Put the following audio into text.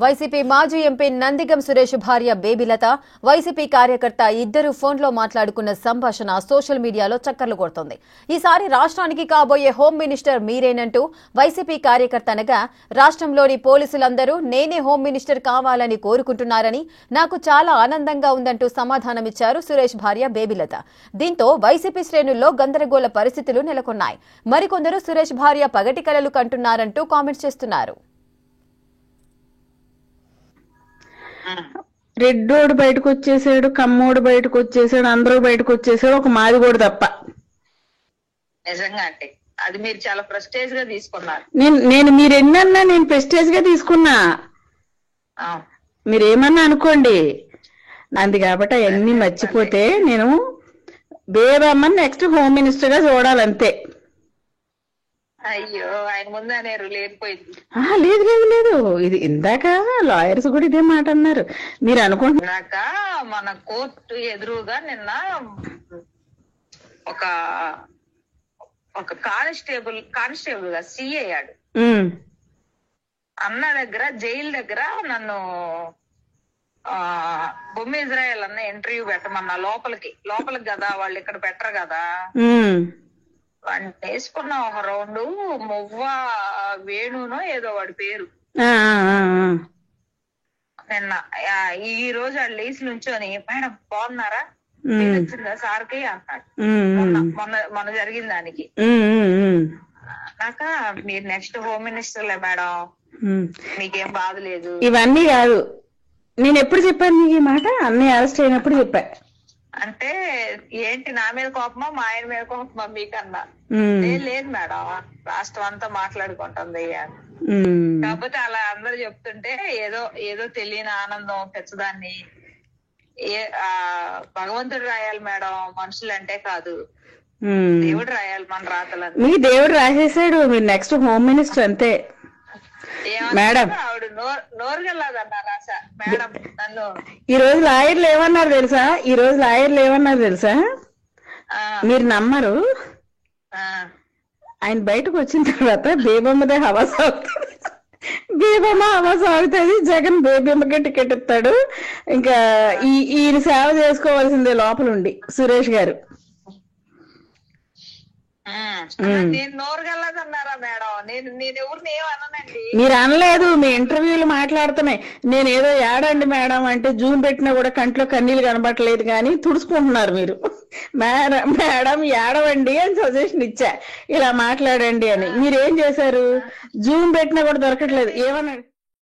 YCP మాజీ MP Nandigam Suresh భార్య బేబీలత YCP కార్యకర్త ఇద్దరు ఫోన్లో మాట్లాడుకున్న సంభాషణ సోషల్ మీడియాలో చక్కర్లు కొడుతోంది. ఈసారి రాష్ట్రానికి కాబోయే హోం మినిస్టర్ మీరేనంటూ వైసీపీ కార్యకర్త అనగా రాష్ట్రంలోని పోలీసులందరూ నేనే హోం మినిస్టర్ కావాలని కోరుకుంటున్నారని నాకు చాలా ఆనందంగా ఉందంటూ సమాధానమిచ్చారు సురేష్ భార్య బేబీలత. దీంతో వైసీపీ శ్రేణుల్లో గందరగోళ పరిస్థితులు నెలకొన్నాయి. మరికొందరు సురేష్ భార్య పగటి కలలు కంటున్నారంటూ కామెంట్స్ చేస్తున్నారు. రెడ్డోడు బయటకు వచ్చేసాడు, కమ్మోడు బయటకు వచ్చేసాడు, అందరూ బయటకు వచ్చేసాడు, ఒక మాది కూడా తప్ప. నిజంగా అంటే అది మీరు చాలా ప్రెస్టేజ్ గా తీసుకున్నారు. నేను మీరు ఎన్నన్నా నేను ప్రెస్టేజ్ గా తీసుకున్నా. మీరేమన్నా అనుకోండి, నాది కాబట్టి అవన్నీ మర్చిపోతే నేను బేబమ్మని నెక్స్ట్ హోమ్ మినిస్టర్ గా చూడాలంతే. అయ్యో, ఆయన ముందు అనేరు లేకపోయింది. లేదు లేదు లేదు, ఇది ఇందాక లాయర్స్ కూడా ఇదే మాట అన్నారు. మీరు అనుకుంటున్నాక మన కోర్టు ఎదురుగా నిన్న ఒక ఒక కానిస్టేబుల్ గా సిఐ అయ్యాడు అన్న దగ్గర, జైలు దగ్గర నన్ను బొమ్మ ఇజ్రాయెల్ అన్న ఇంటర్వ్యూ పెట్టమన్నా లోపలికి కదా, వాళ్ళు ఇక్కడ పెట్టరు కదా. వాడిని వేసుకున్న ఒక రౌండ్ మువ్వ వేణునో ఏదో వాడి పేరు. నిన్న ఈ రోజు వాడు లేచి నుంచొని మేడం బాగున్నారా, వచ్చిందా సార్కి అన్నాడు. మొన్న జరిగిన దానికి నాక మీరు నెక్స్ట్ హోమ్ మినిస్టర్లే మేడం, మీకేం బాధ లేదు. ఇవన్నీ కాదు, నేను ఎప్పుడు చెప్పాను నీకు ఈ మాట? అన్నయ్య అరెస్ట్ అయినప్పుడు చెప్పా. అంటే ఏంటి నా మీద కోపమా మా ఆయన మీద కోపమా మీకన్నా? లేదు మేడం, రాష్ట్రం అంతా మాట్లాడుకుంటుంది. కాకపోతే అలా అందరు చెప్తుంటే ఏదో తెలియని ఆనందం పెచ్చదాన్ని. భగవంతుడు రాయాలి మేడం, మనుషులు అంటే కాదు, దేవుడు రాయాలి మన రాతలని. మీ దేవుడు రాసేసాడు, మీరు నెక్స్ట్ హోమ్ మినిస్టర్ అంతే మేడం. ఆవిడ నోరుగల్లాదన్నారు మేడం నన్ను. ఈ రోజు లాయర్లు ఏమన్నారు తెలుసా? మీరు నమ్మరు, ఆయన బయటకు వచ్చిన తర్వాత బేబమ్మదే హవా సాగుతుంది. బేబమ్మ హవా సాగుతుంది, జగన్ బేబమ్మకే టికెట్ ఇస్తాడు, ఇంకా ఈయన సేవ చేసుకోవాల్సిందే లోపలుండి సురేష్ గారు. నేను నోరుగల్లదన్నారా మేడం? నేను ఎవరిని ఏమన్నానండి? మీరు అనలేదు, మీ ఇంటర్వ్యూలు మాట్లాడుతున్నాయి. నేను ఏదో ఏడండి మేడం అంటే జూమ్ పెట్టినా కూడా కంట్లో కన్నీళ్ళు కనబట్టలేదు కానీ తుడుచుకుంటున్నారు మీరు. మేడం ఏడవండి అని సజెషన్ ఇచ్చా, ఇలా మాట్లాడండి అని. మీరేం చేశారు? జూమ్ పెట్టినా కూడా దొరకట్లేదు. ఏమన్నాడు?